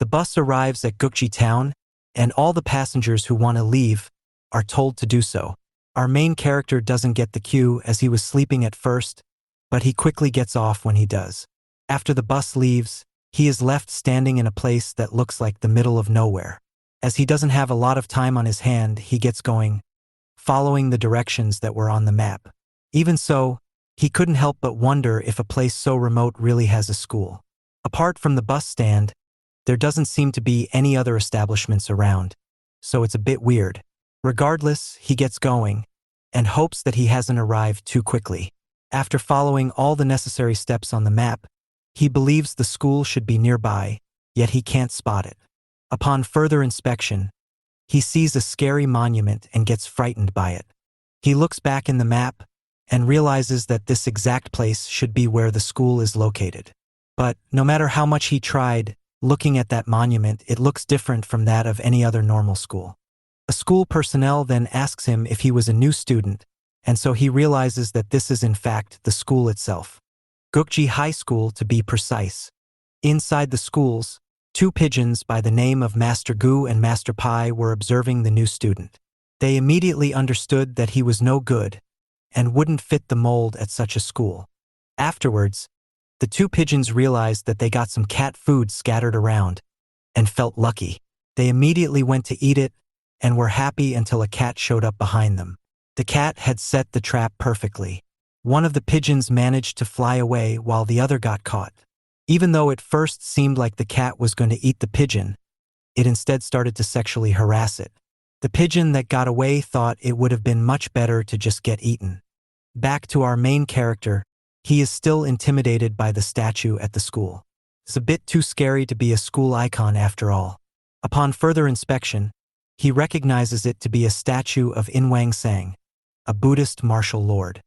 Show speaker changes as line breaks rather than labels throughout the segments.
bus arrives at Geukji town, and all the passengers who want to leave are told to do so. Our main character doesn't get the cue as he was sleeping at first, but he quickly gets off when he does. After the bus leaves, he is left standing in a place that looks like the middle of nowhere. As he doesn't have a lot of time on his hand, he gets going, following the directions that were on the map. Even so, he couldn't help but wonder if a place so remote really has a school. Apart from the bus stand, there doesn't seem to be any other establishments around, so it's a bit weird. Regardless, he gets going, and hopes that he hasn't arrived too quickly. After following all the necessary steps on the map, he believes the school should be nearby, yet he can't spot it. Upon further inspection, he sees a scary monument and gets frightened by it. He looks back in the map and realizes that this exact place should be where the school is located. But no matter how much he tried, looking at that monument, it looks different from that of any other normal school. A school personnel then asks him if he was a new student, and so he realizes that this is in fact the school itself. Geukji High School, to be precise. Inside the schools, two pigeons by the name of Master Gu and Master Pai were observing the new student. They immediately understood that he was no good and wouldn't fit the mold at such a school. Afterwards, the two pigeons realized that they got some cat food scattered around and felt lucky. They immediately went to eat it and were happy until a cat showed up behind them. The cat had set the trap perfectly. One of the pigeons managed to fly away while the other got caught. Even though it first seemed like the cat was going to eat the pigeon, it instead started to sexually harass it. The pigeon that got away thought it would have been much better to just get eaten. Back to our main character, he is still intimidated by the statue at the school. It's a bit too scary to be a school icon after all. Upon further inspection, he recognizes it to be a statue of Inwang Sang, a Buddhist martial lord.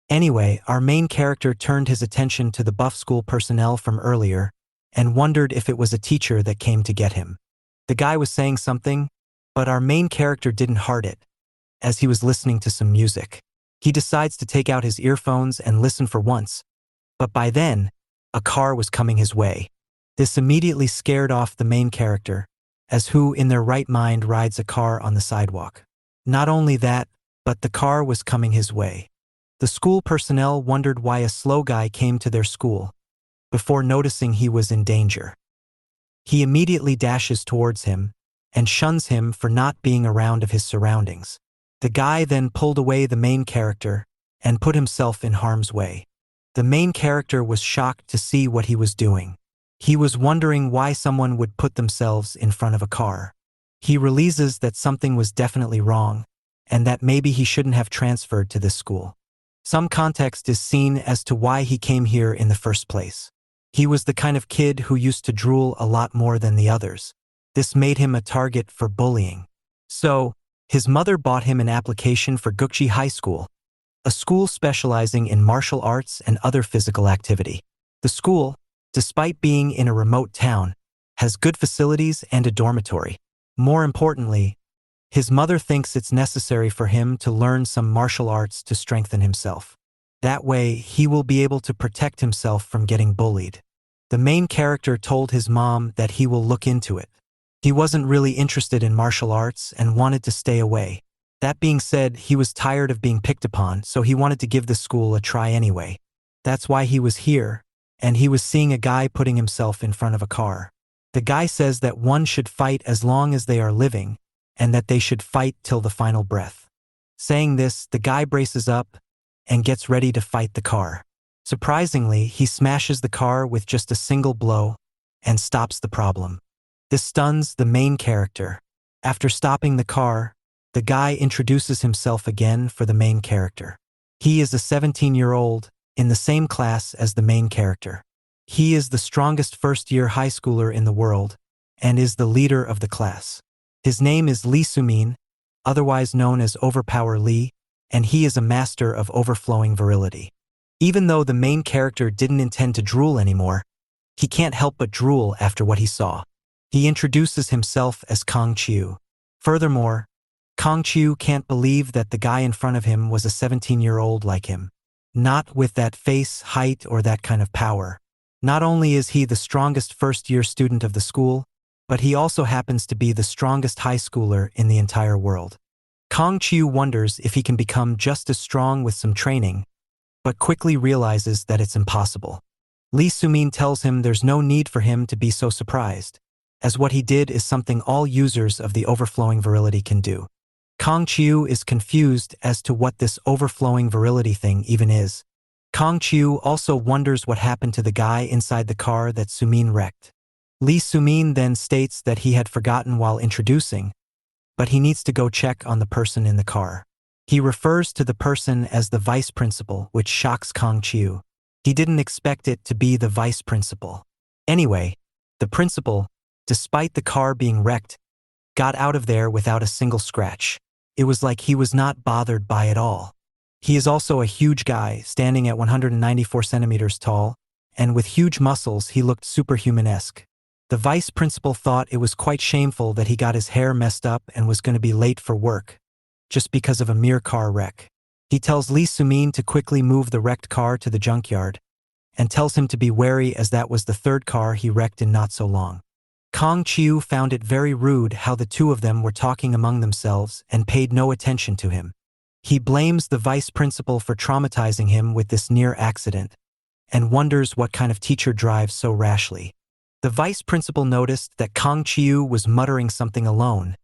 Anyway, our main character turned his attention to the buff school personnel from earlier and wondered if it was a teacher that came to get him. The guy was saying something, but our main character didn't heart it, as he was listening to some music. He decides to take out his earphones and listen for once, but by then, a car was coming his way. This immediately scared off the main character, as who in their right mind rides a car on the sidewalk. Not only that, but the car was coming his way. The school personnel wondered why a slow guy came to their school, before noticing he was in danger. He immediately dashes towards him and shuns him for not being around of his surroundings. The guy then pulled away the main character and put himself in harm's way. The main character was shocked to see what he was doing. He was wondering why someone would put themselves in front of a car. He realizes that something was definitely wrong, and that maybe he shouldn't have transferred to this school. Some context is seen as to why he came here in the first place. He was the kind of kid who used to drool a lot more than the others. This made him a target for bullying. So, his mother bought him an application for Geukji High School, a school specializing in martial arts and other physical activity. The school, despite being in a remote town, has good facilities and a dormitory. More importantly, his mother thinks it's necessary for him to learn some martial arts to strengthen himself. That way, he will be able to protect himself from getting bullied. The main character told his mom that he will look into it. He wasn't really interested in martial arts and wanted to stay away. That being said, he was tired of being picked upon, so he wanted to give the school a try anyway. That's why he was here, and he was seeing a guy putting himself in front of a car. The guy says that one should fight as long as they are living, and that they should fight till the final breath. Saying this, the guy braces up and gets ready to fight the car. Surprisingly, he smashes the car with just a single blow and stops the problem. This stuns the main character. After stopping the car, the guy introduces himself again for the main character. He is a 17-year-old in the same class as the main character. He is the strongest first-year high schooler in the world and is the leader of the class. His name is Lee Sumin, otherwise known as Overpower Lee, and he is a master of overflowing virility. Even though the main character didn't intend to drool anymore, he can't help but drool after what he saw. He introduces himself as Kongchu. Furthermore, Kongchu can't believe that the guy in front of him was a 17-year-old like him. Not with that face, height, or that kind of power. Not only is he the strongest first-year student of the school, but he also happens to be the strongest high schooler in the entire world. Kongchu wonders if he can become just as strong with some training, but quickly realizes that it's impossible. Lee Sumin tells him there's no need for him to be so surprised, as what he did is something all users of the overflowing virility can do. Kongchu is confused as to what this overflowing virility thing even is. Kongchu also wonders what happened to the guy inside the car that Sumin wrecked. Lee Sumin then states that he had forgotten while introducing, but he needs to go check on the person in the car. He refers to the person as the vice principal, which shocks Kongchu. He didn't expect it to be the vice principal. Anyway, the principal, despite the car being wrecked, got out of there without a single scratch. It was like he was not bothered by it all. He is also a huge guy, standing at 194 centimeters tall, and with huge muscles he looked superhuman-esque. The vice principal thought it was quite shameful that he got his hair messed up and was going to be late for work, just because of a mere car wreck. He tells Lee Sumin to quickly move the wrecked car to the junkyard, and tells him to be wary as that was the third car he wrecked in not so long. Kongchu found it very rude how the two of them were talking among themselves and paid no attention to him. He blames the vice principal for traumatizing him with this near accident, and wonders what kind of teacher drives so rashly. The vice principal noticed that Kongchu was muttering something alone,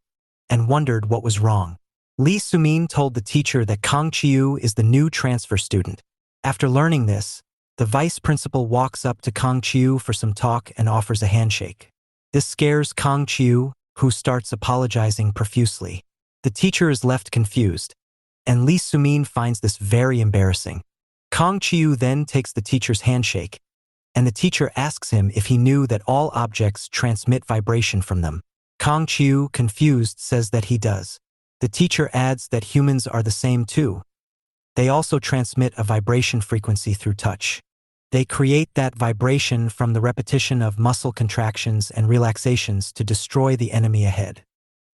and wondered what was wrong. Lee Sumin told the teacher that Kongchu is the new transfer student. After learning this, the vice principal walks up to Kongchu for some talk and offers a handshake. This scares Kongchu, who starts apologizing profusely. The teacher is left confused, and Lee Sumin finds this very embarrassing. Kongchu then takes the teacher's handshake, and the teacher asks him if he knew that all objects transmit vibration from them. Kongchu, confused, says that he does. The teacher adds that humans are the same too. They also transmit a vibration frequency through touch. They create that vibration from the repetition of muscle contractions and relaxations to destroy the enemy ahead.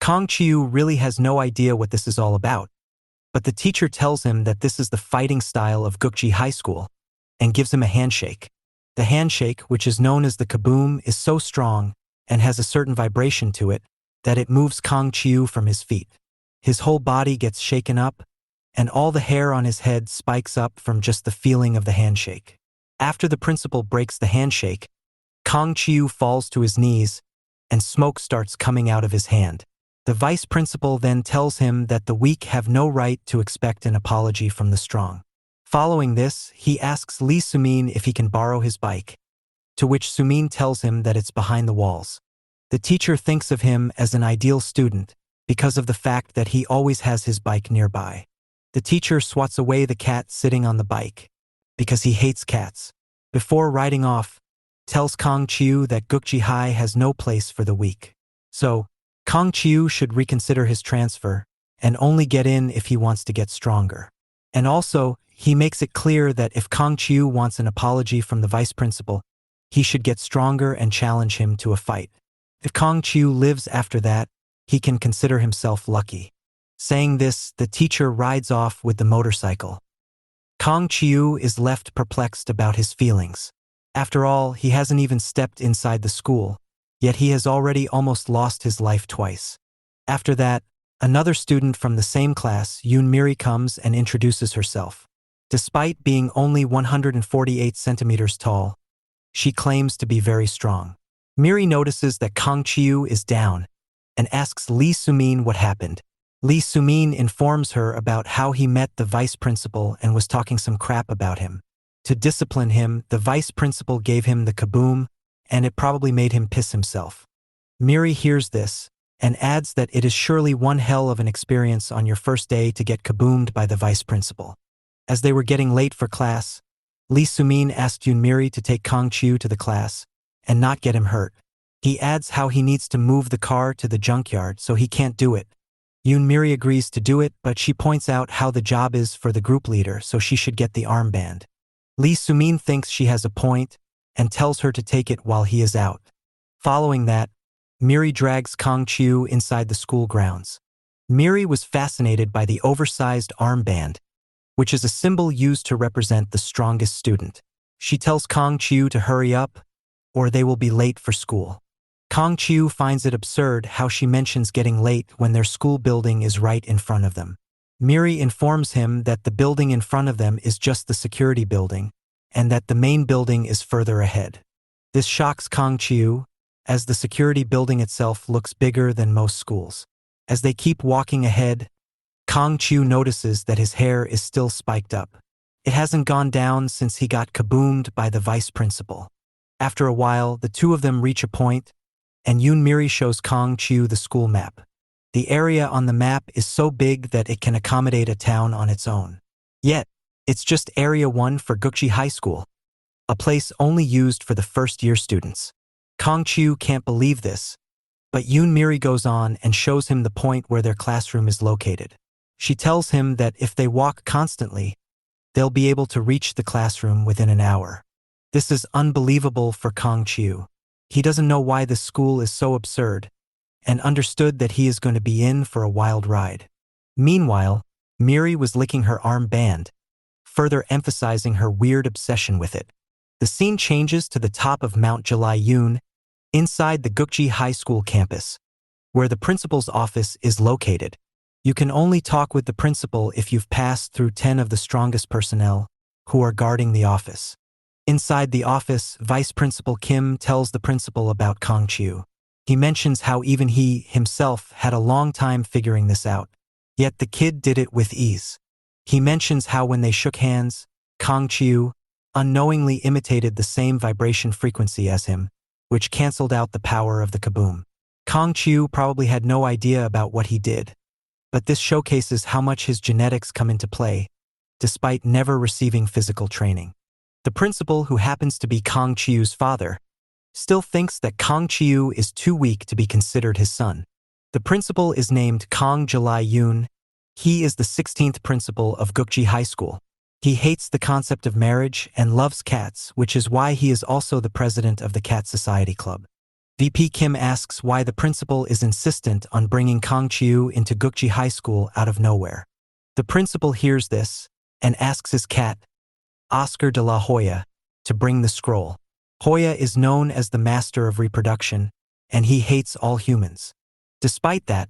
Kongchu really has no idea what this is all about, but the teacher tells him that this is the fighting style of Geukji High School, and gives him a handshake. The handshake, which is known as the kaboom, is so strong and has a certain vibration to it that it moves Kongchu from his feet. His whole body gets shaken up, and all the hair on his head spikes up from just the feeling of the handshake. After the principal breaks the handshake, Kongchu falls to his knees, and smoke starts coming out of his hand. The vice principal then tells him that the weak have no right to expect an apology from the strong. Following this, he asks Lee Sumin if he can borrow his bike, to which Sumin tells him that it's behind the walls. The teacher thinks of him as an ideal student because of the fact that he always has his bike nearby. The teacher swats away the cat sitting on the bike, because he hates cats. Before riding off, tells Kongchu that Geukji High has no place for the weak. So, Kongchu should reconsider his transfer, and only get in if he wants to get stronger. And also, he makes it clear that if Kongchu wants an apology from the vice principal, he should get stronger and challenge him to a fight. If Kongchu lives after that, he can consider himself lucky. Saying this, the teacher rides off with the motorcycle. Kongchu is left perplexed about his feelings. After all, he hasn't even stepped inside the school, yet he has already almost lost his life twice. After that, another student from the same class, Yoon Miri, comes and introduces herself. Despite being only 148 centimeters tall, she claims to be very strong. Miri notices that Kongchu is down and asks Lee Sumin what happened. Lee Sumin informs her about how he met the vice principal and was talking some crap about him. To discipline him, the vice principal gave him the kaboom, and it probably made him piss himself. Miri hears this and adds that it is surely one hell of an experience on your first day to get kaboomed by the vice principal. As they were getting late for class, Lee Sumin asked Yoon Miri to take Kongchu to the class and not get him hurt. He adds how he needs to move the car to the junkyard so he can't do it. Yoon Miri agrees to do it, but she points out how the job is for the group leader, so she should get the armband. Lee Sumin thinks she has a point and tells her to take it while he is out. Following that, Miri drags Kongchu inside the school grounds. Miri was fascinated by the oversized armband, which is a symbol used to represent the strongest student. She tells Kongchu to hurry up, or they will be late for school. Kongchu finds it absurd how she mentions getting late when their school building is right in front of them. Miri informs him that the building in front of them is just the security building, and that the main building is further ahead. This shocks Kongchu, as the security building itself looks bigger than most schools. As they keep walking ahead, Kongchu notices that his hair is still spiked up. It hasn't gone down since he got kaboomed by the vice principal. After a while, the two of them reach a point, and Miri shows Kongchu the school map. The area on the map is so big that it can accommodate a town on its own. Yet, it's just Area 1 for Geukji High School, a place only used for the first-year students. Kongchu can't believe this, but Miri goes on and shows him the point where their classroom is located. She tells him that if they walk constantly, they'll be able to reach the classroom within an hour. This is unbelievable for Kongchu. He doesn't know why this school is so absurd, and understood that he is going to be in for a wild ride. Meanwhile, Miri was licking her armband, further emphasizing her weird obsession with it. The scene changes to the top of Mount Jilayun, inside the Geukji High School campus, where the principal's office is located. You can only talk with the principal if you've passed through 10 of the strongest personnel who are guarding the office. Inside the office, Vice Principal Kim tells the principal about Kongchu. He mentions how even he himself had a long time figuring this out, yet the kid did it with ease. He mentions how when they shook hands, Kongchu unknowingly imitated the same vibration frequency as him, which canceled out the power of the kaboom. Kongchu probably had no idea about what he did, but this showcases how much his genetics come into play, despite never receiving physical training. The principal, who happens to be Kongchu's father, still thinks that Kongchu is too weak to be considered his son. The principal is named Kong Jilayun. He is the 16th principal of Geukji High School. He hates the concept of marriage and loves cats, which is why he is also the president of the Cat Society Club. VP Kim asks why the principal is insistent on bringing Kongchu into Geukji High School out of nowhere. The principal hears this and asks his cat, Oscar de la Hoya, to bring the scroll. Hoya is known as the master of reproduction, and he hates all humans. Despite that,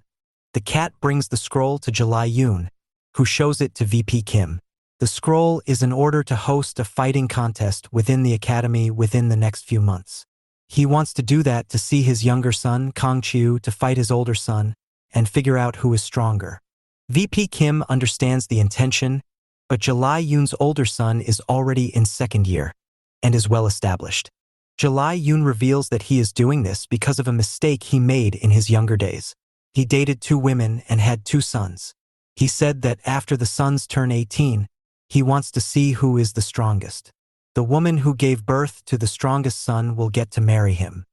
the cat brings the scroll to Jilayun, who shows it to VP Kim. The scroll is in order to host a fighting contest within the academy within the next few months. He wants to do that to see his younger son, Kongchu, to fight his older son and figure out who is stronger. VP Kim understands the intention, but Jilayun's older son is already in second year and is well established. Jilayun reveals that he is doing this because of a mistake he made in his younger days. He dated 2 women and had 2 sons. He said that after the sons turn 18, he wants to see who is the strongest. The woman who gave birth to the strongest son will get to marry him.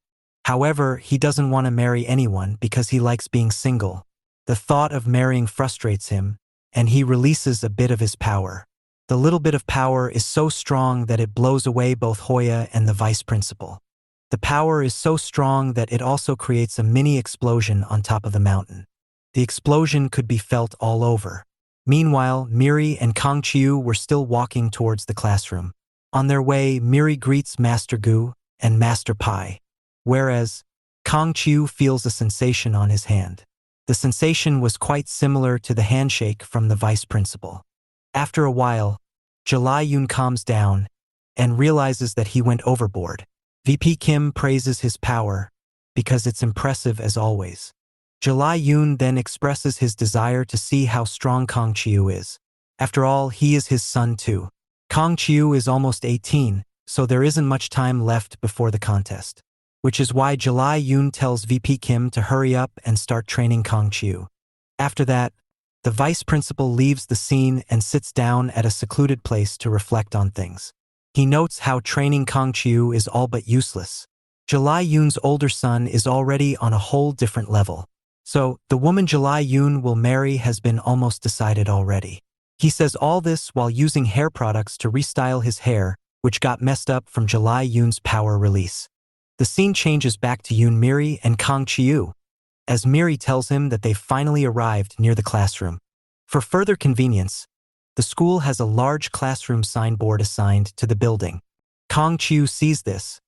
However, he doesn't want to marry anyone because he likes being single. The thought of marrying frustrates him, and he releases a bit of his power. The little bit of power is so strong that it blows away both Hoya and the vice principal. The power is so strong that it also creates a mini explosion on top of the mountain. The explosion could be felt all over. Meanwhile, Miri and Kongchu were still walking towards the classroom. On their way, Miri greets Master Gu and Master Pai, whereas Kongchu feels a sensation on his hand. The sensation was quite similar to the handshake from the vice principal. After a while, Jilayun calms down and realizes that he went overboard. VP Kim praises his power because it's impressive as always. Jilayun then expresses his desire to see how strong Kongchu is. After all, he is his son too. Kongchu is almost 18, so there isn't much time left before the contest, which is why Jilayun tells VP Kim to hurry up and start training Kongchu. After that, the vice principal leaves the scene and sits down at a secluded place to reflect on things. He notes how training Kongchu is all but useless. Jilayun's older son is already on a whole different level. So, the woman Jilayun will marry has been almost decided already. He says all this while using hair products to restyle his hair, which got messed up from Jilayun's power release. The scene changes back to Miri and Kongchu, as Miri tells him that they've finally arrived near the classroom. For further convenience, the school has a large classroom signboard assigned to the building. Kongchu sees this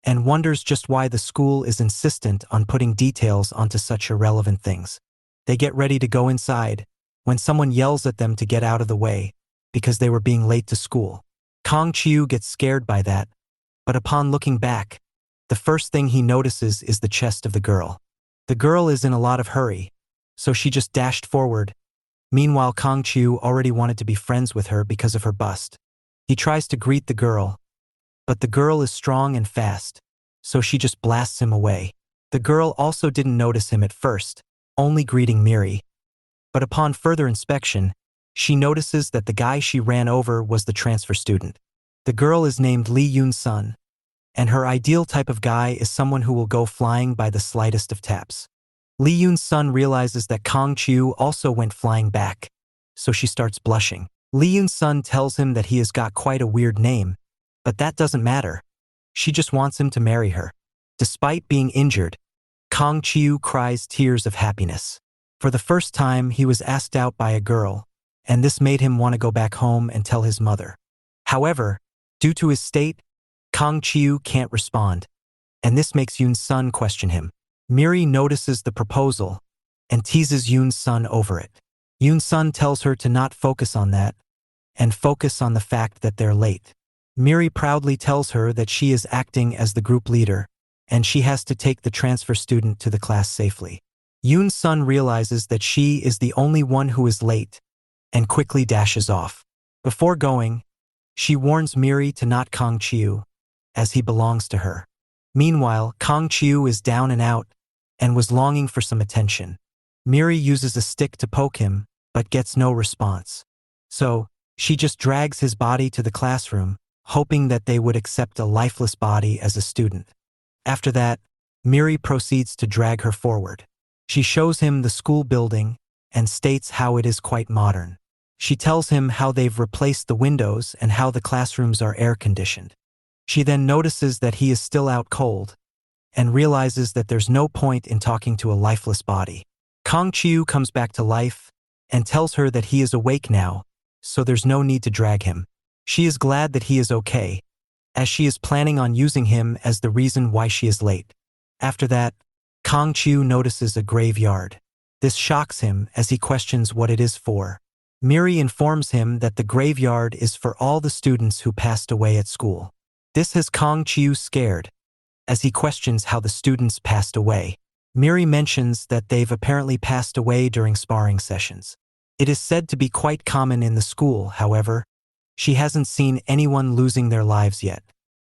and wonders just why the school is insistent on putting details onto such irrelevant things. They get ready to go inside when someone yells at them to get out of the way because they were being late to school. Kongchu gets scared by that, but upon looking back, the first thing he notices is the chest of the girl. The girl is in a lot of hurry, so she just dashed forward. Meanwhile, Kongchu already wanted to be friends with her because of her bust. He tries to greet the girl, but the girl is strong and fast, so she just blasts him away. The girl also didn't notice him at first, only greeting Miri. But upon further inspection, she notices that the guy she ran over was the transfer student. The girl is named Lee Yoon-sun, and her ideal type of guy is someone who will go flying by the slightest of taps. Lee Yoon-sun realizes that Kongchu also went flying back, so she starts blushing. Lee Yoon-sun tells him that he has got quite a weird name, but that doesn't matter. She just wants him to marry her. Despite being injured, Kongchu cries tears of happiness. For the first time, he was asked out by a girl, and this made him want to go back home and tell his mother. However, due to his state, Kongchu can't respond, and this makes Yoon-sun question him. Miri notices the proposal and teases Yoon-sun over it. Yoon-sun tells her to not focus on that and focus on the fact that they're late. Miri proudly tells her that she is acting as the group leader and she has to take the transfer student to the class safely. Yoon-sun realizes that she is the only one who is late and quickly dashes off. Before going, she warns Miri to not Kongchu, as he belongs to her. Meanwhile, Kongchu is down and out and was longing for some attention. Miri uses a stick to poke him, but gets no response. So, she just drags his body to the classroom, hoping that they would accept a lifeless body as a student. After that, Miri proceeds to drag her forward. She shows him the school building and states how it is quite modern. She tells him how they've replaced the windows and how the classrooms are air-conditioned. She then notices that he is still out cold and realizes that there's no point in talking to a lifeless body. Kongchu comes back to life and tells her that he is awake now, so there's no need to drag him. She is glad that he is okay, as she is planning on using him as the reason why she is late. After that, Kongchu notices a graveyard. This shocks him as he questions what it is for. Miri informs him that the graveyard is for all the students who passed away at school. This has Kongchu scared, as he questions how the students passed away. Miri mentions that they've apparently passed away during sparring sessions. It is said to be quite common in the school, however, she hasn't seen anyone losing their lives yet.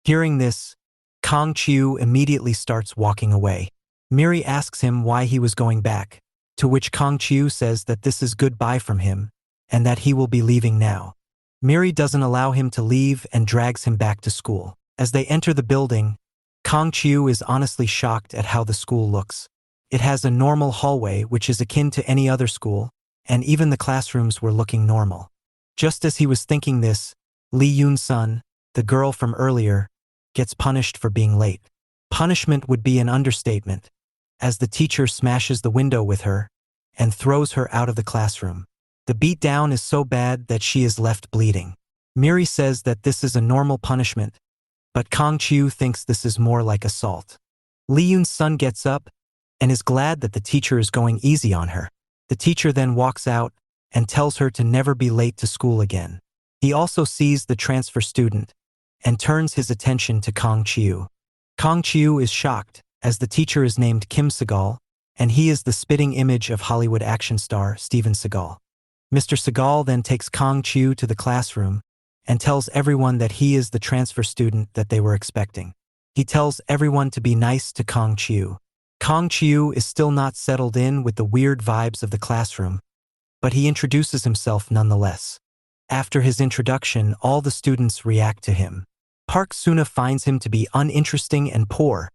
Hearing this, Kongchu immediately starts walking away. Miri asks him why he was going back, to which Kongchu says that this is goodbye from him, and that he will be leaving now. Miri doesn't allow him to leave and drags him back to school. As they enter the building, Kongchu is honestly shocked at how the school looks. It has a normal hallway which is akin to any other school, and even the classrooms were looking normal. Just as he was thinking this, Lee Yoon-sun, the girl from earlier, gets punished for being late. Punishment would be an understatement, as the teacher smashes the window with her and throws her out of the classroom. The beatdown is so bad that she is left bleeding. Miri says that this is a normal punishment, but Kongchu thinks this is more like assault. Lee Yoon-sun gets up and is glad that the teacher is going easy on her. The teacher then walks out and tells her to never be late to school again. He also sees the transfer student and turns his attention to Kongchu. Kongchu is shocked, as the teacher is named Kim Segal, and he is the spitting image of Hollywood action star Steven Seagal. Mr. Segal then takes Kongchu to the classroom and tells everyone that he is the transfer student that they were expecting. He tells everyone to be nice to Kongchu. Kongchu is still not settled in with the weird vibes of the classroom, but he introduces himself nonetheless. After his introduction, all the students react to him. Park Suna finds him to be uninteresting and poor,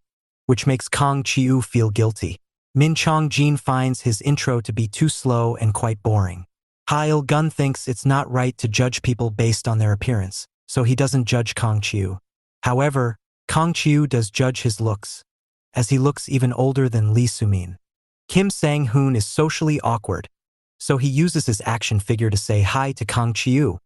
which makes Kongchu feel guilty. Min Chong-jin finds his intro to be too slow and quite boring. Ha Il-gun thinks it's not right to judge people based on their appearance, so he doesn't judge Kongchu. However, Kongchu does judge his looks, as he looks even older than Lee Sumin. Kim Sang-hoon is socially awkward, so he uses his action figure to say hi to Kongchu,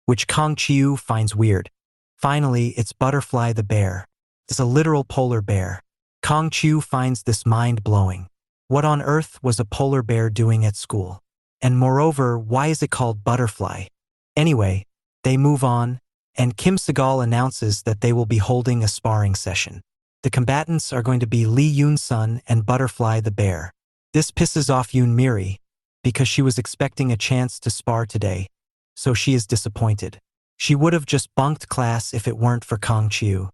which Kongchu finds weird. Finally, it's Butterfly the bear. is a literal polar bear. Kongchu finds this mind-blowing. What on earth was a polar bear doing at school? And moreover, why is it called butterfly? Anyway, they move on, and Kim Segal announces that they will be holding a sparring session. The combatants are going to be Lee Yoon-sun and Butterfly the bear. This pisses off Yoon Miri, because she was expecting a chance to spar today, so she is disappointed. She would have just bunked class if it weren't for Kongchu.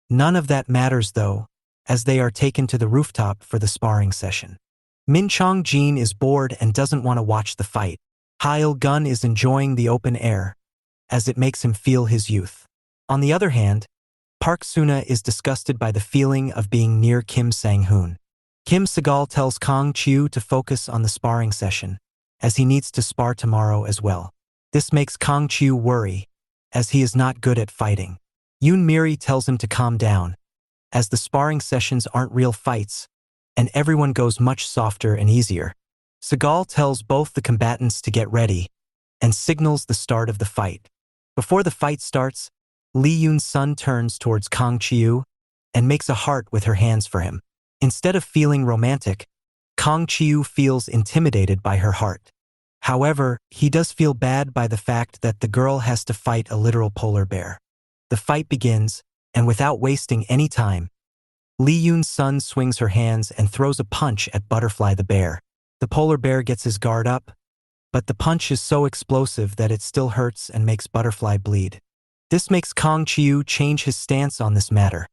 None of that matters though, as they are taken to the rooftop for the sparring session. Min Chong-jin is bored and doesn't want to watch the fight. Hail-gun is enjoying the open air, as it makes him feel his youth. On the other hand, Park Suna is disgusted by the feeling of being near Kim Sang-hoon. Kim Segal tells Kongchu to focus on the sparring session, as he needs to spar tomorrow as well. This makes Kongchu worry, as he is not good at fighting. Yoon Miri tells him to calm down, as the sparring sessions aren't real fights, and everyone goes much softer and easier. Segal tells both the combatants to get ready, and signals the start of the fight. Before the fight starts, Lee Yoon-sun turns towards Kongchu and makes a heart with her hands for him. Instead of feeling romantic, Kongchu feels intimidated by her heart. However, he does feel bad by the fact that the girl has to fight a literal polar bear. The fight begins, and without wasting any time, Lee Yoon-sun swings her hands and throws a punch at Butterfly the bear. The polar bear gets his guard up, but the punch is so explosive that it still hurts and makes Butterfly bleed. This makes Kongchu change his stance on this matter,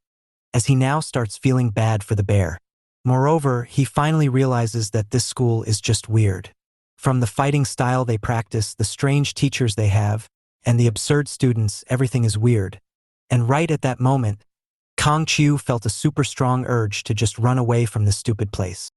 as he now starts feeling bad for the bear. Moreover, he finally realizes that this school is just weird. From the fighting style they practice, the strange teachers they have, and the absurd students, everything is weird. And right at that moment, Kongchu felt a super strong urge to just run away from this stupid place.